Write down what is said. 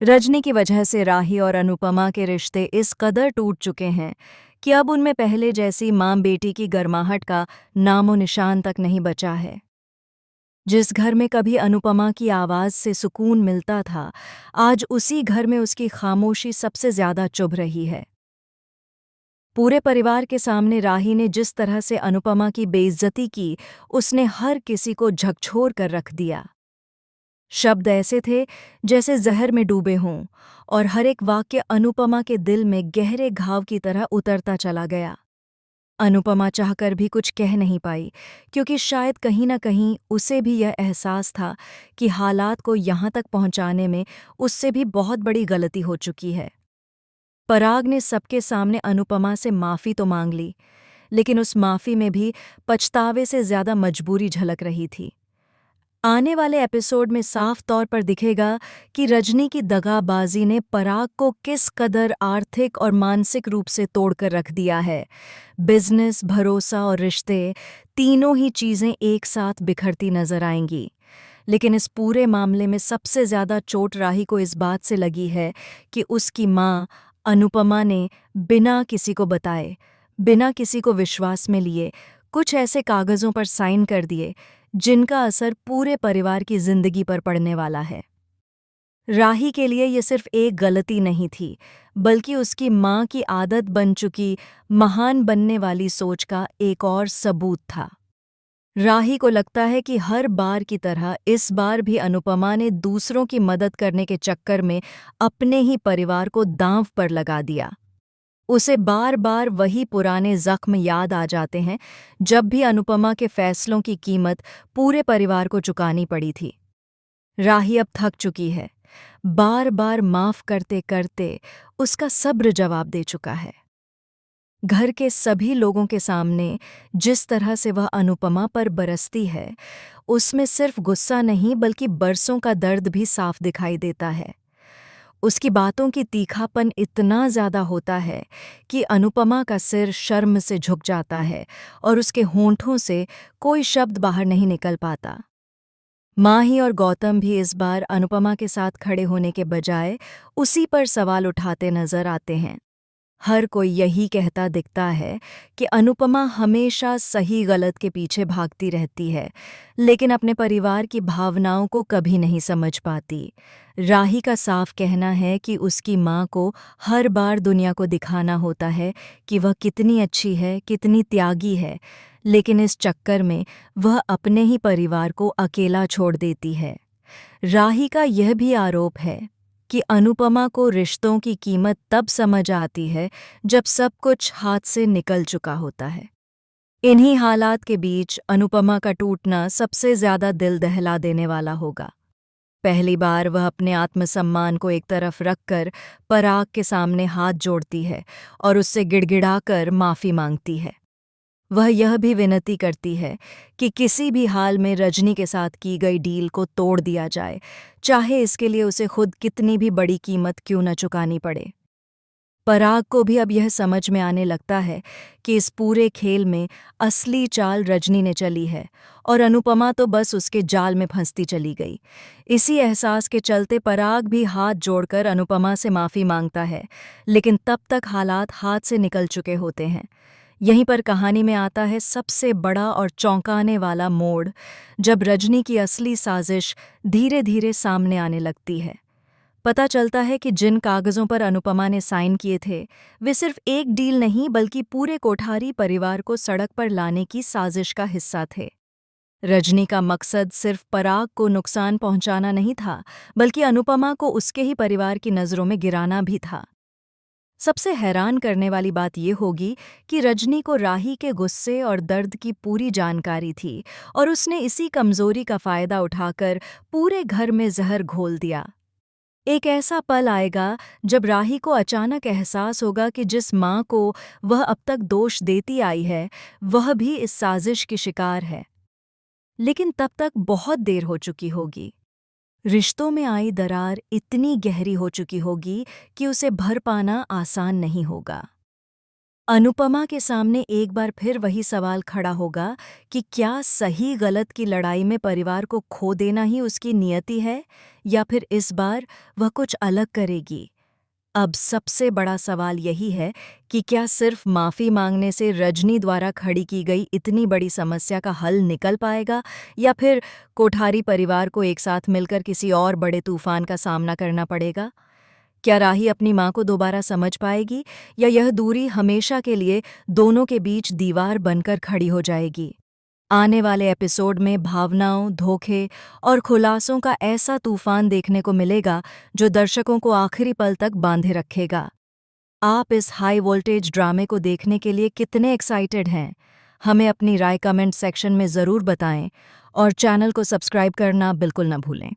रजनी की वजह से राही और अनुपमा के रिश्ते इस कदर टूट चुके हैं कि अब उनमें पहले जैसी माँ बेटी की गर्माहट का नामो निशान तक नहीं बचा है। जिस घर में कभी अनुपमा की आवाज़ से सुकून मिलता था, आज उसी घर में उसकी खामोशी सबसे ज्यादा चुभ रही है। पूरे परिवार के सामने राही ने जिस तरह से अनुपमा की बेइज्जती की, उसने हर किसी को झकझोर कर रख दिया। शब्द ऐसे थे जैसे जहर में डूबे हों, और हर एक वाक्य अनुपमा के दिल में गहरे घाव की तरह उतरता चला गया। अनुपमा चाहकर भी कुछ कह नहीं पाई, क्योंकि शायद कहीं न कहीं उसे भी यह एहसास था कि हालात को यहाँ तक पहुँचाने में उससे भी बहुत बड़ी गलती हो चुकी है। पराग ने सबके सामने अनुपमा से माफ़ी तो मांग ली, लेकिन उस माफ़ी में भी पछतावे से ज़्यादा मजबूरी झलक रही थी। आने वाले एपिसोड में साफ तौर पर दिखेगा कि रजनी की दगाबाजी ने पराग को किस कदर आर्थिक और मानसिक रूप से तोड़कर रख दिया है। बिजनेस, भरोसा और रिश्ते, तीनों ही चीज़ें एक साथ बिखरती नजर आएंगी। लेकिन इस पूरे मामले में सबसे ज़्यादा चोट राही को इस बात से लगी है कि उसकी माँ अनुपमा ने बिना किसी को बताए, बिना किसी को विश्वास में लिए, कुछ ऐसे कागज़ों पर साइन कर दिए जिनका असर पूरे परिवार की जिंदगी पर पड़ने वाला है। राही के लिए ये सिर्फ एक गलती नहीं थी, बल्कि उसकी माँ की आदत बन चुकी महान बनने वाली सोच का एक और सबूत था। राही को लगता है कि हर बार की तरह इस बार भी अनुपमा ने दूसरों की मदद करने के चक्कर में अपने ही परिवार को दांव पर लगा दिया। उसे बार बार वही पुराने जख्म याद आ जाते हैं, जब भी अनुपमा के फैसलों की कीमत पूरे परिवार को चुकानी पड़ी थी। राही अब थक चुकी है, बार बार माफ करते करते उसका सब्र जवाब दे चुका है। घर के सभी लोगों के सामने जिस तरह से वह अनुपमा पर बरसती है, उसमें सिर्फ गुस्सा नहीं बल्कि बरसों का दर्द भी साफ दिखाई देता है। उसकी बातों की तीखापन इतना ज़्यादा होता है कि अनुपमा का सिर शर्म से झुक जाता है और उसके होंठों से कोई शब्द बाहर नहीं निकल पाता। माही और गौतम भी इस बार अनुपमा के साथ खड़े होने के बजाय उसी पर सवाल उठाते नजर आते हैं। हर कोई यही कहता दिखता है कि अनुपमा हमेशा सही गलत के पीछे भागती रहती है, लेकिन अपने परिवार की भावनाओं को कभी नहीं समझ पाती। राही का साफ कहना है कि उसकी माँ को हर बार दुनिया को दिखाना होता है कि वह कितनी अच्छी है, कितनी त्यागी है, लेकिन इस चक्कर में वह अपने ही परिवार को अकेला छोड़ देती है। राही का यह भी आरोप है कि अनुपमा को रिश्तों की कीमत तब समझ आती है जब सब कुछ हाथ से निकल चुका होता है। इन्हीं हालात के बीच अनुपमा का टूटना सबसे ज्यादा दिल दहला देने वाला होगा। पहली बार वह अपने आत्मसम्मान को एक तरफ रखकर पराग के सामने हाथ जोड़ती है और उससे गिड़गिड़ाकर माफी मांगती है। वह यह भी विनती करती है कि किसी भी हाल में रजनी के साथ की गई डील को तोड़ दिया जाए, चाहे इसके लिए उसे खुद कितनी भी बड़ी कीमत क्यों न चुकानी पड़े। पराग को भी अब यह समझ में आने लगता है कि इस पूरे खेल में असली चाल रजनी ने चली है और अनुपमा तो बस उसके जाल में फंसती चली गई। इसी एहसास के चलते पराग भी हाथ जोड़कर अनुपमा से माफ़ी मांगता है, लेकिन तब तक हालात हाथ से निकल चुके होते हैं। यहीं पर कहानी में आता है सबसे बड़ा और चौंकाने वाला मोड़, जब रजनी की असली साजिश धीरे धीरे सामने आने लगती है। पता चलता है कि जिन कागज़ों पर अनुपमा ने साइन किए थे, वे सिर्फ एक डील नहीं बल्कि पूरे कोठारी परिवार को सड़क पर लाने की साजिश का हिस्सा थे। रजनी का मकसद सिर्फ पराग को नुकसान पहुंचाना नहीं था, बल्कि अनुपमा को उसके ही परिवार की नज़रों में गिराना भी था। सबसे हैरान करने वाली बात यह होगी कि रजनी को राही के गुस्से और दर्द की पूरी जानकारी थी, और उसने इसी कमजोरी का फायदा उठाकर पूरे घर में जहर घोल दिया। एक ऐसा पल आएगा जब राही को अचानक एहसास होगा कि जिस माँ को वह अब तक दोष देती आई है, वह भी इस साजिश की शिकार है। लेकिन तब तक बहुत देर हो चुकी होगी। रिश्तों में आई दरार इतनी गहरी हो चुकी होगी कि उसे भर पाना आसान नहीं होगा। अनुपमा के सामने एक बार फिर वही सवाल खड़ा होगा कि क्या सही गलत की लड़ाई में परिवार को खो देना ही उसकी नियति है, या फिर इस बार वह कुछ अलग करेगी। अब सबसे बड़ा सवाल यही है कि क्या सिर्फ माफी मांगने से रजनी द्वारा खड़ी की गई इतनी बड़ी समस्या का हल निकल पाएगा, या फिर कोठारी परिवार को एक साथ मिलकर किसी और बड़े तूफान का सामना करना पड़ेगा। क्या राही अपनी मां को दोबारा समझ पाएगी, या यह दूरी हमेशा के लिए दोनों के बीच दीवार बनकर खड़ी हो जाएगी। आने वाले एपिसोड में भावनाओं, धोखे और खुलासों का ऐसा तूफान देखने को मिलेगा जो दर्शकों को आखिरी पल तक बांधे रखेगा। आप इस हाई वोल्टेज ड्रामे को देखने के लिए कितने एक्साइटेड हैं? हमें अपनी राय कमेंट सेक्शन में ज़रूर बताएं और चैनल को सब्सक्राइब करना बिल्कुल न भूलें।